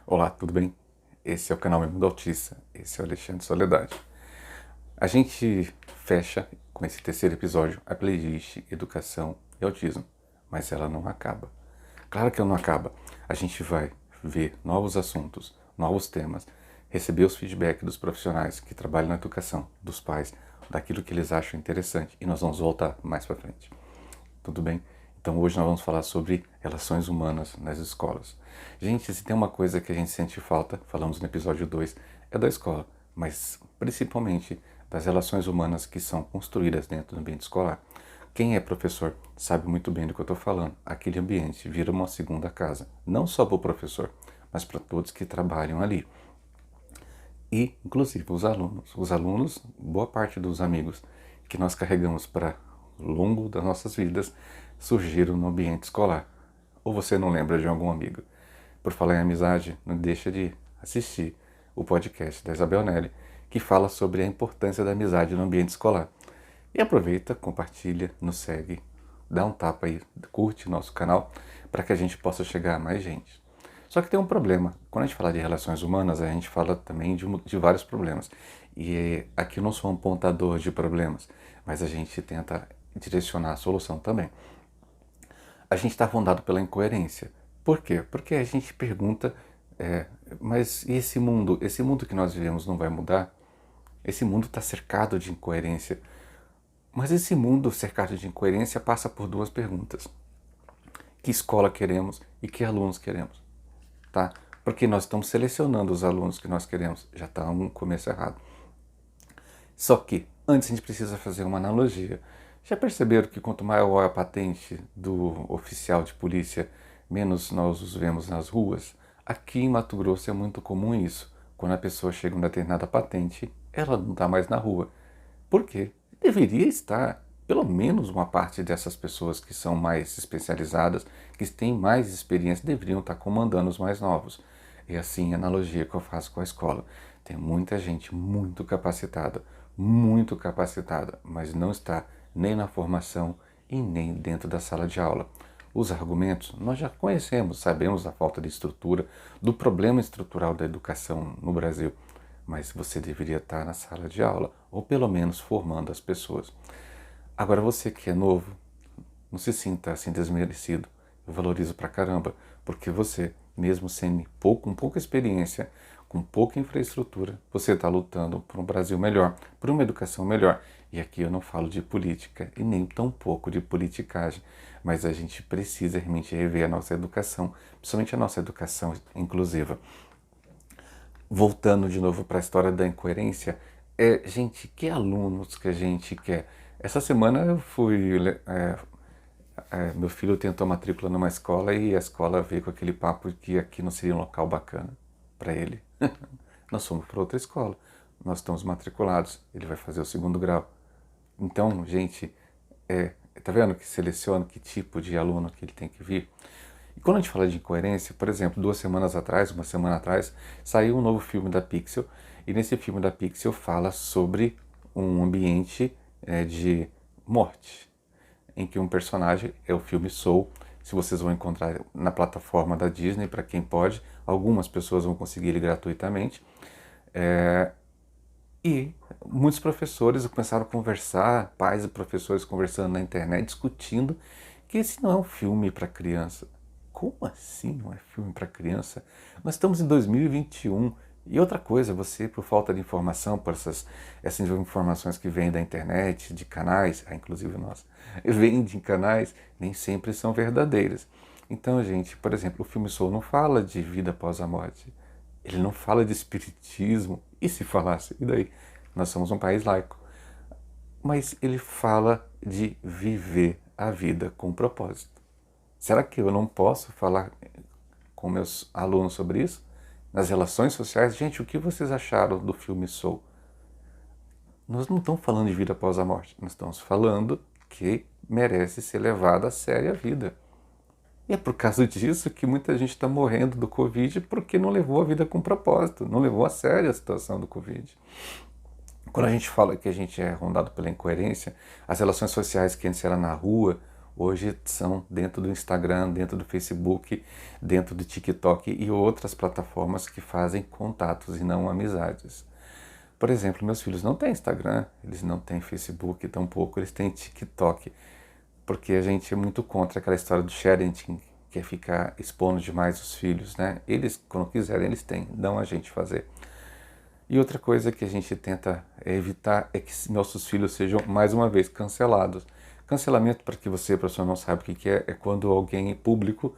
Olá, tudo bem? Esse é o canal Mundo Autista, esse é o Alexandre Soledade. A gente fecha com esse terceiro episódio a playlist Educação e Autismo, mas ela não acaba. Claro que ela não acaba. A gente vai ver novos assuntos, novos temas, receber os feedbacks dos profissionais que trabalham na educação, dos pais, daquilo que eles acham interessante e nós vamos voltar mais para frente. Tudo bem? Então hoje nós vamos falar sobre relações humanas nas escolas. Gente, se tem uma coisa que a gente sente falta, falamos no episódio 2, é da escola, mas principalmente das relações humanas que são construídas dentro do ambiente escolar. Quem é professor sabe muito bem do que eu estou falando. Aquele ambiente vira uma segunda casa, não só para o professor, mas para todos que trabalham ali. E, inclusive, os alunos. Os alunos, boa parte dos amigos que nós carregamos para longo das nossas vidas, surgiram no ambiente escolar. Ou você não lembra de algum amigo? Por falar em amizade, não deixa de assistir o podcast da Isabel Nelly, que fala sobre a importância da amizade no ambiente escolar. E aproveita, compartilha, nos segue, dá um tapa aí, curte nosso canal, para que a gente possa chegar a mais gente. Só que tem um problema. Quando a gente fala de relações humanas, a gente fala também de vários problemas. E aqui eu não sou um apontador de problemas, mas a gente tenta direcionar a solução também. A gente está rondado pela incoerência. Por quê? Porque a gente pergunta, mas e esse mundo? Esse mundo que nós vivemos não vai mudar? Esse mundo está cercado de incoerência. Mas esse mundo cercado de incoerência passa por duas perguntas. Que escola queremos e que alunos queremos? Tá? Porque nós estamos selecionando os alunos que nós queremos. Já está um começo errado. Só que, antes a gente precisa fazer uma analogia. Já perceberam que quanto maior a patente do oficial de polícia, menos nós os vemos nas ruas? Aqui em Mato Grosso é muito comum isso. Quando a pessoa chega a uma determinada patente, ela não está mais na rua. Por quê? Deveria estar. Pelo menos uma parte dessas pessoas que são mais especializadas, que têm mais experiência, deveriam estar comandando os mais novos. E assim a analogia que eu faço com a escola. Tem muita gente muito capacitada, mas não está nem na formação e nem dentro da sala de aula. Os argumentos nós já conhecemos, sabemos da falta de estrutura, do problema estrutural da educação no Brasil, mas você deveria estar na sala de aula, ou pelo menos formando as pessoas. Agora você que é novo, não se sinta assim desmerecido, eu valorizo pra caramba, porque você, mesmo sem com pouca experiência, com pouca infraestrutura, você está lutando por um Brasil melhor, por uma educação melhor. E aqui eu não falo de política e nem tão pouco de politicagem, mas a gente precisa realmente rever a nossa educação, principalmente a nossa educação inclusiva. Voltando de novo para a história da incoerência, gente, que alunos que a gente quer? Essa semana eu fui... meu filho tentou matrícula numa escola e a escola veio com aquele papo de que aqui não seria um local bacana para ele. Nós fomos para outra escola, nós estamos matriculados, ele vai fazer o 2º grau. Então, gente, tá vendo que seleciona que tipo de aluno que ele tem que vir? E quando a gente fala de incoerência, por exemplo, uma semana atrás, saiu um novo filme da Pixel, e nesse filme da Pixel fala sobre um ambiente de morte, em que um personagem é o filme Soul. Se vocês vão encontrar na plataforma da Disney, para quem pode, algumas pessoas vão conseguir ele gratuitamente. E muitos professores começaram a conversar, pais e professores conversando na internet, discutindo que esse não é um filme para criança. Como assim não é filme para criança? Nós estamos em 2021. E outra coisa, você, por falta de informação, por essas informações que vêm da internet, de canais, inclusive nós, vêm de canais, nem sempre são verdadeiras. Então, gente, por exemplo, o filme Soul não fala de vida após a morte. Ele não fala de espiritismo. E se falasse? E daí? Nós somos um país laico. Mas ele fala de viver a vida com propósito. Será que eu não posso falar com meus alunos sobre isso? Nas relações sociais, gente, o que vocês acharam do filme Soul? Nós não estamos falando de vida após a morte, nós estamos falando que merece ser levada a sério a vida. E é por causa disso que muita gente está morrendo do Covid porque não levou a vida com propósito, não levou a sério a situação do Covid. Quando a gente fala que a gente é rondado pela incoerência, as relações sociais que antes eram na rua, hoje são dentro do Instagram, dentro do Facebook, dentro do TikTok e outras plataformas que fazem contatos e não amizades. Por exemplo, meus filhos não têm Instagram, eles não têm Facebook, tampouco eles têm TikTok, porque a gente é muito contra aquela história do sharing, que é ficar expondo demais os filhos, né? Eles, quando quiserem, eles têm, não a gente fazer. E outra coisa que a gente tenta evitar é que nossos filhos sejam, mais uma vez, cancelados. Cancelamento, para que você, professor, não saiba o que é quando alguém em público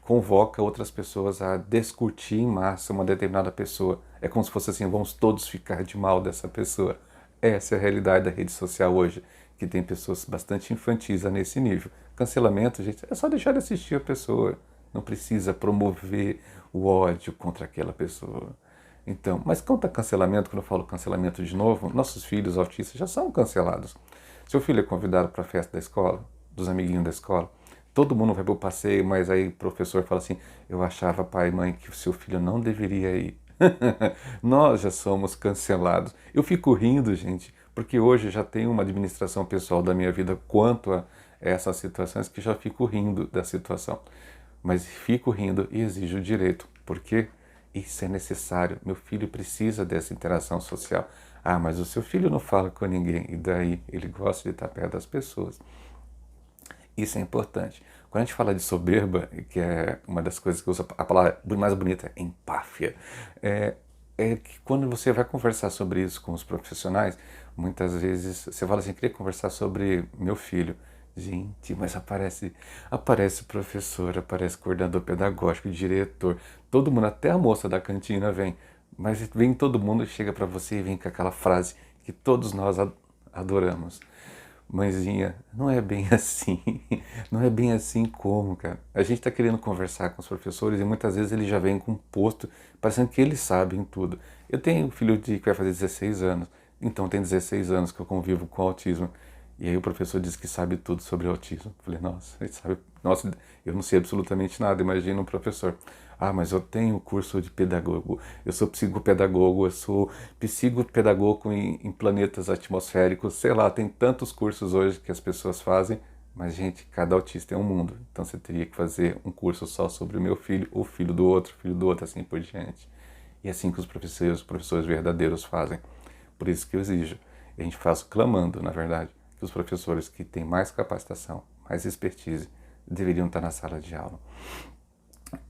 convoca outras pessoas a discutir em massa uma determinada pessoa. É como se fosse assim, vamos todos ficar de mal dessa pessoa. Essa é a realidade da rede social hoje, que tem pessoas bastante infantis nesse nível. Cancelamento, gente, é só deixar de assistir a pessoa. Não precisa promover o ódio contra aquela pessoa. Então, mas quanto a cancelamento, quando eu falo cancelamento de novo, nossos filhos autistas já são cancelados. Seu filho é convidado para a festa da escola, dos amiguinhos da escola, todo mundo vai para o passeio, mas aí o professor fala assim, eu achava, pai e mãe, que o seu filho não deveria ir. Nós já somos cancelados. Eu fico rindo, gente, porque hoje já tenho uma administração pessoal da minha vida quanto a essas situações que já fico rindo da situação. Mas fico rindo e exijo o direito. Por quê? Isso é necessário. Meu filho precisa dessa interação social. Ah, mas o seu filho não fala com ninguém. E daí? Ele gosta de estar perto das pessoas. Isso é importante. Quando a gente fala de soberba, que é uma das coisas que eu uso, a palavra mais bonita é empáfia. É que quando você vai conversar sobre isso com os profissionais, muitas vezes você fala assim, queria conversar sobre meu filho. Gente, mas aparece professor, aparece coordenador pedagógico, diretor, todo mundo, até a moça da cantina vem. Mas vem todo mundo, chega para você e vem com aquela frase que todos nós adoramos. Mãezinha, não é bem assim. Não é bem assim como, cara. A gente está querendo conversar com os professores e muitas vezes eles já vêm com um posto, parecendo que eles sabem tudo. Eu tenho um filho que vai fazer 16 anos, então tem 16 anos que eu convivo com autismo. E aí o professor diz que sabe tudo sobre autismo. Eu falei, nossa, ele sabe, nossa, eu não sei absolutamente nada, imagina um professor. Ah, mas eu tenho curso de pedagogo, eu sou psicopedagogo, eu sou psicopedagogo em planetas atmosféricos, sei lá, tem tantos cursos hoje que as pessoas fazem, mas, gente, cada autista é um mundo. Então você teria que fazer um curso só sobre o meu filho, o filho do outro, assim por diante. E é assim que os professores verdadeiros fazem. Por isso que eu exijo. E a gente faz clamando, na verdade, que os professores que têm mais capacitação, mais expertise, deveriam estar na sala de aula.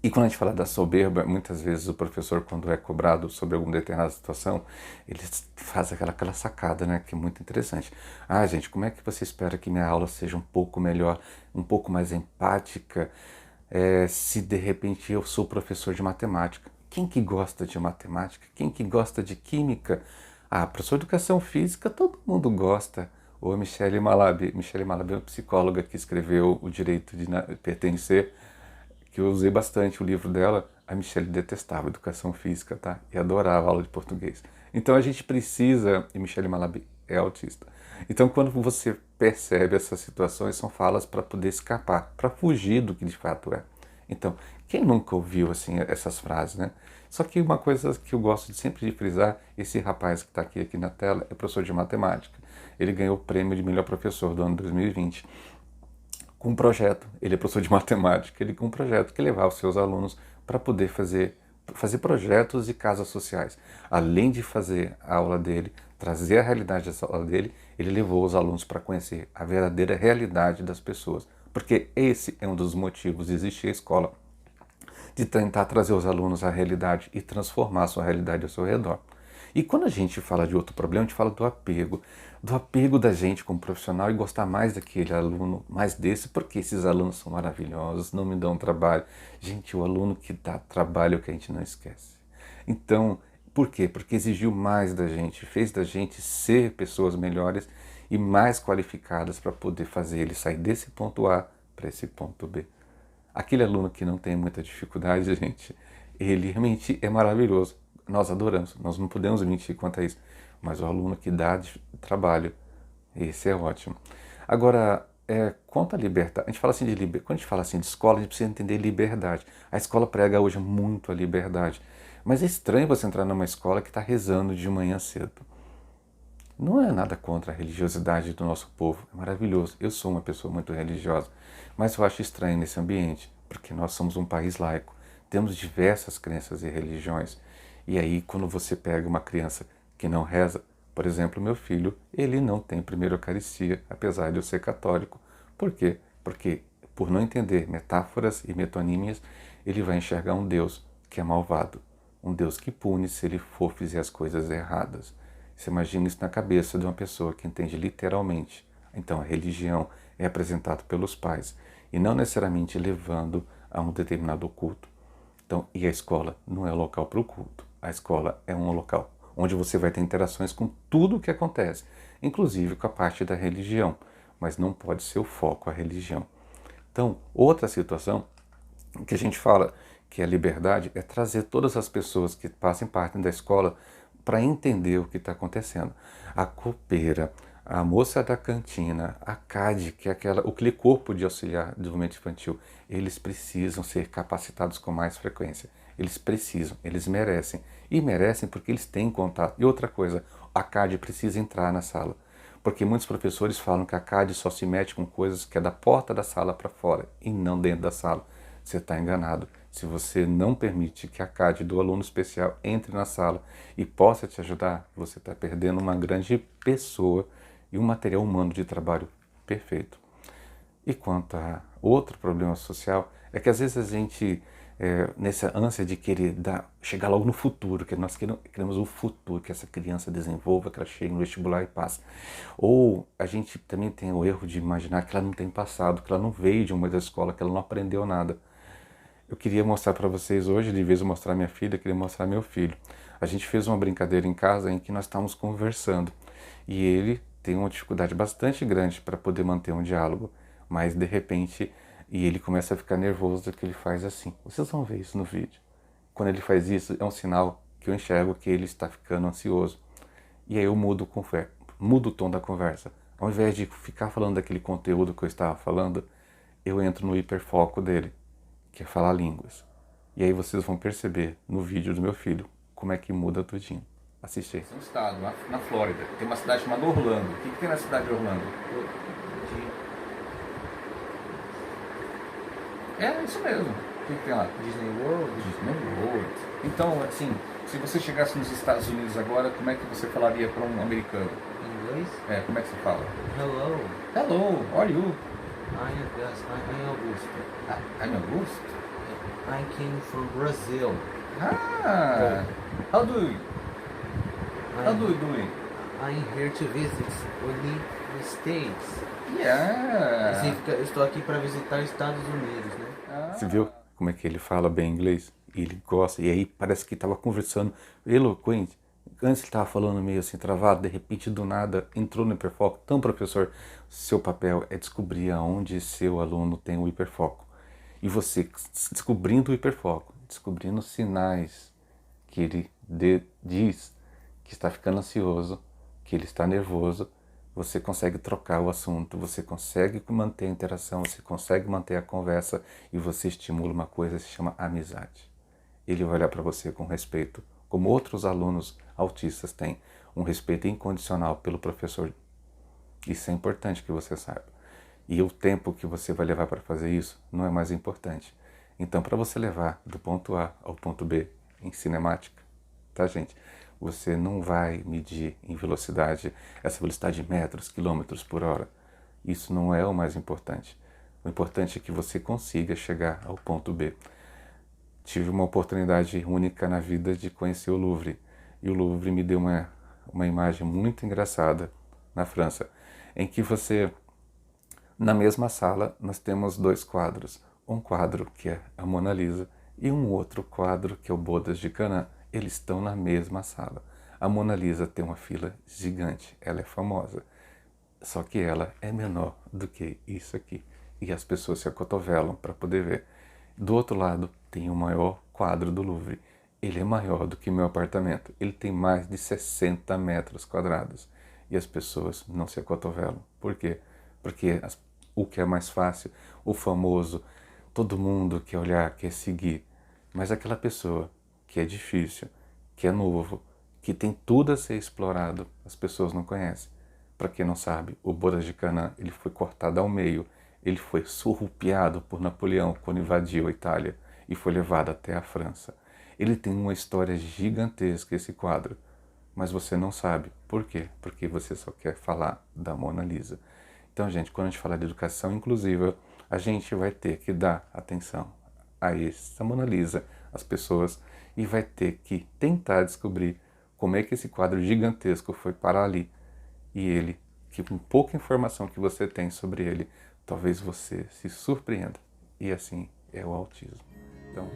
E quando a gente fala da soberba, muitas vezes o professor, quando é cobrado sobre alguma determinada situação, ele faz aquela sacada, né, que é muito interessante. Ah, gente, como é que você espera que minha aula seja um pouco melhor, um pouco mais empática, se de repente eu sou professor de matemática? Quem que gosta de matemática? Quem que gosta de química? Ah, professor de educação física, todo mundo gosta. Ou a Michelle Malaby. Michelle Malaby é uma psicóloga que escreveu O Direito de Pertencer, que eu usei bastante o livro dela. A Michelle detestava educação física, tá? E adorava aula de português. Então a gente precisa, e Michelle Malaby é autista. Então quando você percebe essas situações, são falas para poder escapar, para fugir do que de fato é. Então, quem nunca ouviu assim essas frases, né? Só que uma coisa que eu gosto de sempre de frisar, esse rapaz que está aqui na tela é professor de matemática. Ele ganhou o prêmio de melhor professor do ano 2020 com um projeto. Ele é professor de matemática, ele com um projeto que levava os seus alunos para poder fazer projetos e casas sociais. Além de fazer a aula dele, trazer a realidade dessa aula dele, ele levou os alunos para conhecer a verdadeira realidade das pessoas. Porque esse é um dos motivos de existir a escola, de tentar trazer os alunos à realidade e transformar a sua realidade ao seu redor. E quando a gente fala de outro problema, a gente fala do apego da gente como profissional e gostar mais daquele aluno, mais desse, porque esses alunos são maravilhosos, não me dão trabalho. Gente, o aluno que dá trabalho é o que a gente não esquece. Então, por quê? Porque exigiu mais da gente, fez da gente ser pessoas melhores e mais qualificadas para poder fazer ele sair desse ponto A para esse ponto B. Aquele aluno que não tem muita dificuldade, gente, ele realmente é maravilhoso. Nós adoramos, nós não podemos mentir quanto a isso. Mas o aluno que dá trabalho, esse é ótimo. Agora, quanto à liberdade, a gente fala assim quando a gente fala assim de escola, a gente precisa entender liberdade. A escola prega hoje muito a liberdade. Mas é estranho você entrar numa escola que está rezando de manhã cedo. Não é nada contra a religiosidade do nosso povo, é maravilhoso. Eu sou uma pessoa muito religiosa, mas eu acho estranho nesse ambiente, porque nós somos um país laico, temos diversas crenças e religiões. E aí, quando você pega uma criança que não reza, por exemplo, meu filho, ele não tem primeira Eucaristia, apesar de eu ser católico. Por quê? Porque, por não entender metáforas e metonímias, ele vai enxergar um Deus que é malvado, um Deus que pune se ele for fizer as coisas erradas. Você imagina isso na cabeça de uma pessoa que entende literalmente. Então, a religião é apresentada pelos pais e não necessariamente levando a um determinado culto. Então, e a escola não é o local para o culto. A escola é um local onde você vai ter interações com tudo o que acontece, inclusive com a parte da religião, mas não pode ser o foco a religião. Então, outra situação que a gente fala que a liberdade é trazer todas as pessoas que fazem parte da escola para entender o que está acontecendo. A copeira, a moça da cantina, a CAD, que é aquele corpo de auxiliar de desenvolvimento infantil, eles precisam ser capacitados com mais frequência. Eles precisam, eles merecem. E merecem porque eles têm contato. E outra coisa, a CAD precisa entrar na sala. Porque muitos professores falam que a CAD só se mete com coisas que é da porta da sala para fora e não dentro da sala. Você está enganado. Se você não permite que a CAD do aluno especial entre na sala e possa te ajudar, você está perdendo uma grande pessoa e um material humano de trabalho perfeito. E quanto a outro problema social, é que às vezes a gente, nessa ânsia de querer chegar logo no futuro, que nós queremos um futuro, que essa criança desenvolva, que ela chegue no vestibular e passe. Ou a gente também tem o erro de imaginar que ela não tem passado, que ela não veio de uma escola, que ela não aprendeu nada. Eu queria mostrar para vocês hoje, de vez eu mostrar minha filha, eu queria mostrar meu filho. A gente fez uma brincadeira em casa em que nós estávamos conversando e ele tem uma dificuldade bastante grande para poder manter um diálogo, mas de repente ele começa a ficar nervoso que ele faz assim. Vocês vão ver isso no vídeo. Quando ele faz isso, é um sinal que eu enxergo que ele está ficando ansioso. E aí eu mudo o tom da conversa. Ao invés de ficar falando daquele conteúdo que eu estava falando, eu entro no hiperfoco dele, que é falar línguas. E aí vocês vão perceber no vídeo do meu filho como é que muda tudinho. Assiste aí. É um estado, na Flórida. Tem uma cidade chamada Orlando. O que tem na cidade de Orlando? É isso mesmo. O que tem lá? Disney World. Disney World. Então, assim, se você chegasse nos Estados Unidos agora, como é que você falaria para um americano? Em inglês? Como é que você fala? Hello, Hello, how are you? I am Gus. I am Augusto. I'm Augusto. I came from Brazil. Ah, how do you doing? I'm here to visit only the States. Yeah. Significa, eu estou aqui para visitar os Estados Unidos, né? Você viu como é que ele fala bem inglês? E ele gosta, e aí parece que estava conversando eloquente. Antes ele estava falando meio assim travado, de repente do nada entrou no hiperfoco. Então, professor, seu papel é descobrir aonde seu aluno tem o hiperfoco. E você, descobrindo o hiperfoco, descobrindo sinais que ele diz que está ficando ansioso, que ele está nervoso, você consegue trocar o assunto, você consegue manter a interação, você consegue manter a conversa e você estimula uma coisa que se chama amizade. Ele vai olhar para você com respeito, como outros alunos autistas têm, um respeito incondicional pelo professor. Isso é importante que você saiba. E o tempo que você vai levar para fazer isso não é mais importante. Então, para você levar do ponto A ao ponto B em cinemática, tá, gente? Você não vai medir em velocidade, essa velocidade de metros, quilômetros por hora. Isso não é o mais importante. O importante é que você consiga chegar ao ponto B. Tive uma oportunidade única na vida de conhecer o Louvre. E o Louvre me deu uma imagem muito engraçada na França, em que na mesma sala, nós temos dois quadros. Um quadro que é a Mona Lisa e um outro quadro que é o Bodas de Canaã. Eles estão na mesma sala. A Mona Lisa tem uma fila gigante, ela é famosa. Só que ela é menor do que isso aqui. E as pessoas se acotovelam para poder ver. Do outro lado tem o maior quadro do Louvre. Ele é maior do que meu apartamento. Ele tem mais de 60 metros quadrados. E as pessoas não se acotovelam. Por quê? Porque o que é mais fácil, o famoso, todo mundo quer olhar, quer seguir. Mas aquela pessoa que é difícil, que é novo, que tem tudo a ser explorado, as pessoas não conhecem. Para quem não sabe, o Bodas de Canaã, ele foi cortado ao meio, ele foi surrupiado por Napoleão quando invadiu a Itália e foi levado até a França. Ele tem uma história gigantesca, esse quadro, mas você não sabe. Por quê? Porque você só quer falar da Mona Lisa. Então, gente, quando a gente fala de educação inclusiva, a gente vai ter que dar atenção a essa Mona Lisa, as pessoas, e vai ter que tentar descobrir como é que esse quadro gigantesco foi parar ali. E ele, que com pouca informação que você tem sobre ele, talvez você se surpreenda. E assim é o autismo. Então,